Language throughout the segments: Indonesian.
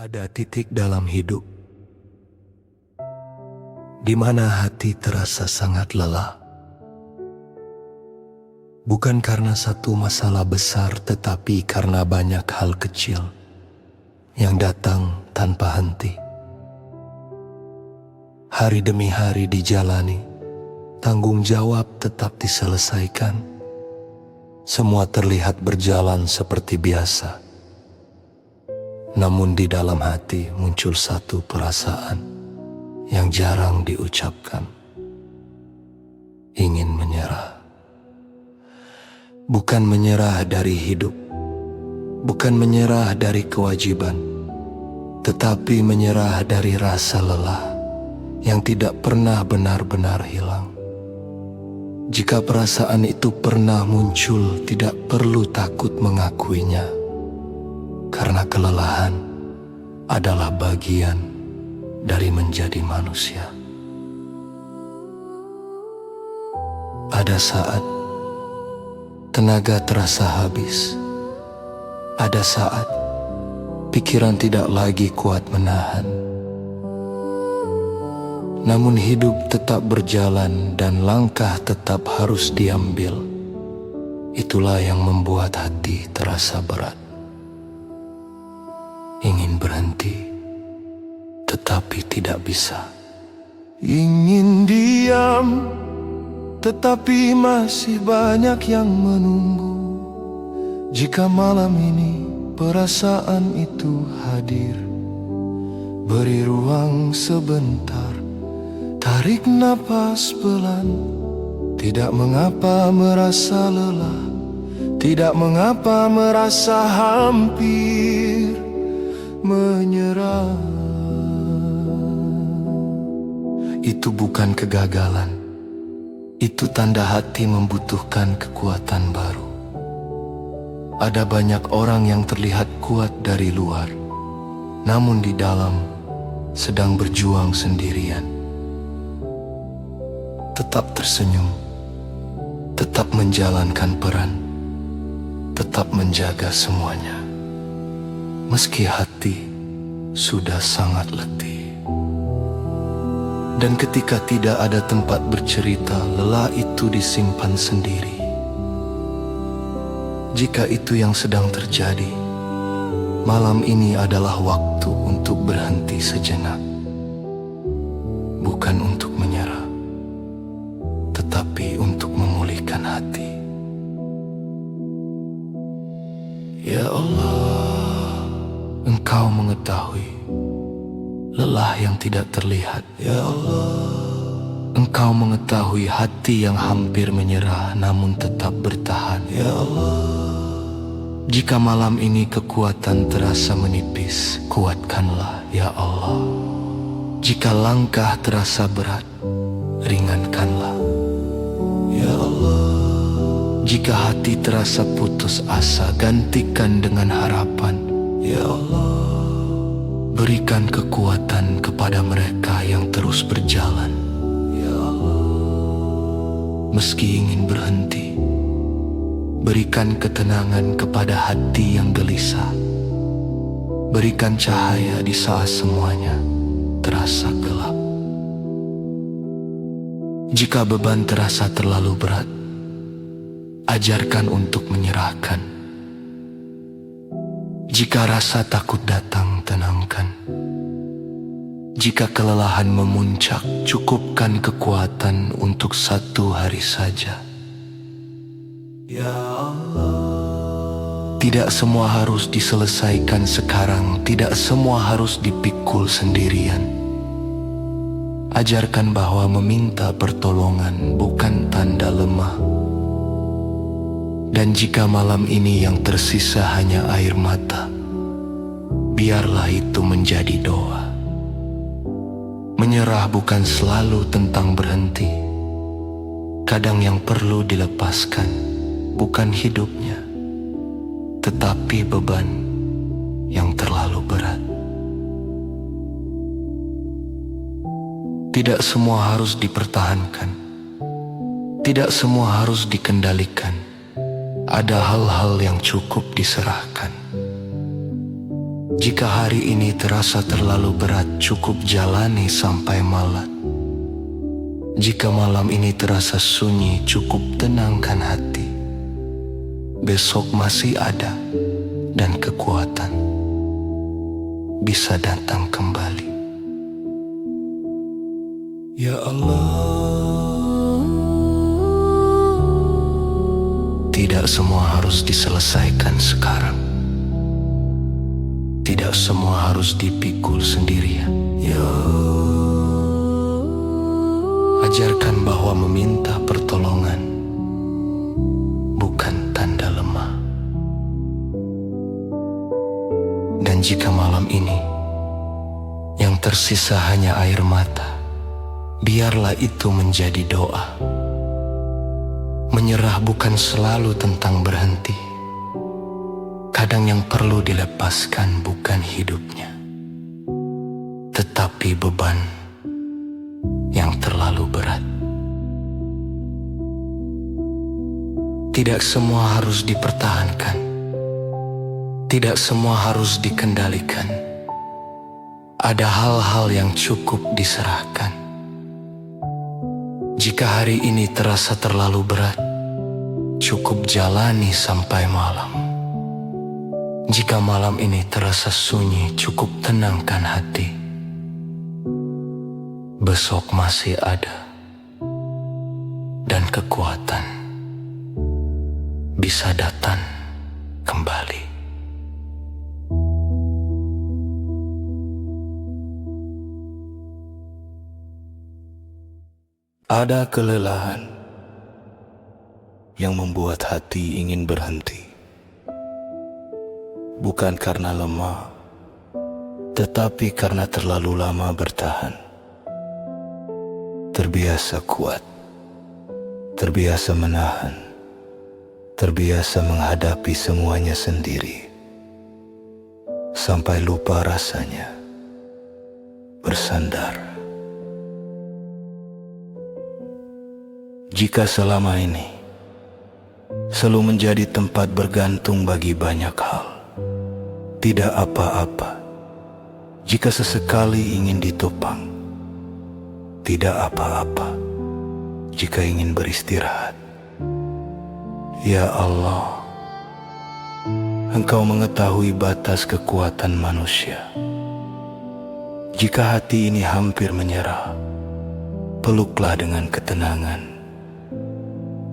Ada titik dalam hidup di mana hati terasa sangat lelah. Bukan karena satu masalah besar, tetapi karena banyak hal kecil yang datang tanpa henti. Hari demi hari dijalani, tanggung jawab tetap diselesaikan. Semua terlihat berjalan seperti biasa. Namun di dalam hati muncul satu perasaan yang jarang diucapkan. Ingin menyerah. Bukan menyerah dari hidup, bukan menyerah dari kewajiban, tetapi menyerah dari rasa lelah yang tidak pernah benar-benar hilang. Jika perasaan itu pernah muncul, tidak perlu takut mengakuinya, karena kelelahan adalah bagian dari menjadi manusia. Ada saat tenaga terasa habis. Ada saat pikiran tidak lagi kuat menahan. Namun hidup tetap berjalan dan langkah tetap harus diambil. Itulah yang membuat hati terasa berat. Ingin berhenti, tetapi tidak bisa. Ingin diam, tetapi masih banyak yang menunggu. Jika malam ini perasaan itu hadir, beri ruang sebentar, tarik napas pelan. Tidak mengapa merasa lelah, tidak mengapa merasa hampir menyerah. Itu bukan kegagalan, itu tanda hati membutuhkan kekuatan baru. Ada banyak orang yang terlihat kuat dari luar, namun di dalam sedang berjuang sendirian. Tetap tersenyum, tetap menjalankan peran, tetap menjaga semuanya, meski hati sudah sangat letih. Dan ketika tidak ada tempat bercerita, lelah itu disimpan sendiri. Jika itu yang sedang terjadi, malam ini adalah waktu untuk berhenti sejenak. Bukan untuk menyerah, tetapi untuk memulihkan hati. Ya Allah, Engkau mengetahui lelah yang tidak terlihat. Ya Allah, Engkau mengetahui hati yang hampir menyerah namun tetap bertahan. Ya Allah, jika malam ini kekuatan terasa menipis, kuatkanlah ya Allah. Jika langkah terasa berat, ringankanlah ya Allah. Jika hati terasa putus asa, gantikan dengan harapan ya Allah. Berikan kekuatan kepada mereka yang terus berjalan ya Allah. Meski ingin berhenti, berikan ketenangan kepada hati yang gelisah. Berikan cahaya di saat semuanya terasa gelap. Jika beban terasa terlalu berat, ajarkan untuk menyerahkan. Jika rasa takut datang, tenangkan. Jika kelelahan memuncak, cukupkan kekuatan untuk satu hari saja. Ya Allah, tidak semua harus diselesaikan sekarang, tidak semua harus dipikul sendirian. Ajarkan bahwa meminta pertolongan bukan tanda lemah. Dan jika malam ini yang tersisa hanya air mata, biarlah itu menjadi doa. Menyerah bukan selalu tentang berhenti. Kadang yang perlu dilepaskan bukan hidupnya, tetapi beban yang terlalu berat. Tidak semua harus dipertahankan, tidak semua harus dikendalikan. Ada hal-hal yang cukup diserahkan. Jika hari ini terasa terlalu berat, cukup jalani sampai malam. Jika malam ini terasa sunyi, cukup tenangkan hati. Besok masih ada dan kekuatan bisa datang kembali. Ya Allah, tidak semua harus diselesaikan sekarang. Tidak semua harus dipikul sendirian. Ya, ajarkan bahwa meminta pertolongan bukan tanda lemah. Dan jika malam ini yang tersisa hanya air mata, biarlah itu menjadi doa. Menyerah bukan selalu tentang berhenti. Kadang yang perlu dilepaskan bukan hidupnya, tetapi beban yang terlalu berat. Tidak semua harus dipertahankan. Tidak semua harus dikendalikan. Ada hal-hal yang cukup diserahkan. Jika hari ini terasa terlalu berat, cukup jalani sampai malam. Jika malam ini terasa sunyi, cukup tenangkan hati. Besok masih ada, dan kekuatan bisa datang kembali. Ada kelelahan yang membuat hati ingin berhenti. Bukan karena lemah, tetapi karena terlalu lama bertahan. Terbiasa kuat, terbiasa menahan, terbiasa menghadapi semuanya sendiri, sampai lupa rasanya bersandar. Jika selama ini selalu menjadi tempat bergantung bagi banyak hal, tidak apa-apa. Jika sesekali ingin ditopang, tidak apa-apa. Jika ingin beristirahat, ya Allah, Engkau mengetahui batas kekuatan manusia. Jika hati ini hampir menyerah, peluklah dengan ketenangan.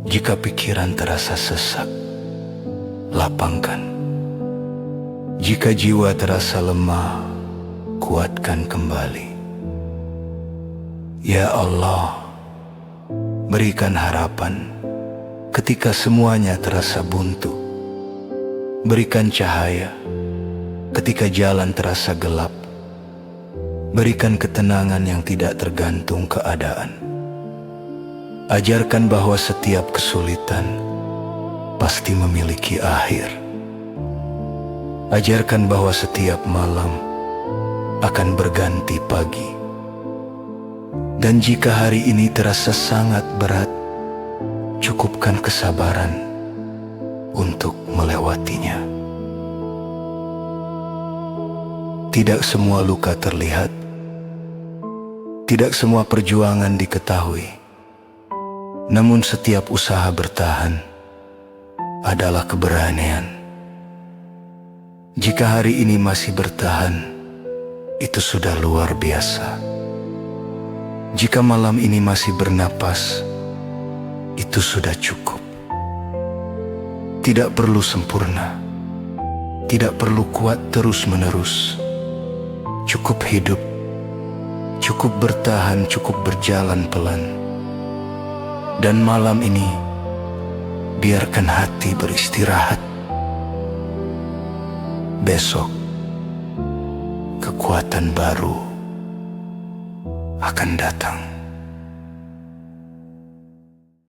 Jika pikiran terasa sesak, lapangkan. Jika jiwa terasa lemah, kuatkan kembali. Ya Allah, berikan harapan ketika semuanya terasa buntu. Berikan cahaya ketika jalan terasa gelap. Berikan ketenangan yang tidak tergantung keadaan. Ajarkan bahwa setiap kesulitan pasti memiliki akhir. Ajarkan bahwa setiap malam akan berganti pagi. Dan jika hari ini terasa sangat berat, cukupkan kesabaran untuk melewatinya. Tidak semua luka terlihat, tidak semua perjuangan diketahui, namun setiap usaha bertahan adalah keberanian. Jika hari ini masih bertahan, itu sudah luar biasa. Jika malam ini masih bernapas, itu sudah cukup. Tidak perlu sempurna, tidak perlu kuat terus-menerus. Cukup hidup, cukup bertahan, cukup berjalan pelan. Dan malam ini, biarkan hati beristirahat. Besok, kekuatan baru akan datang.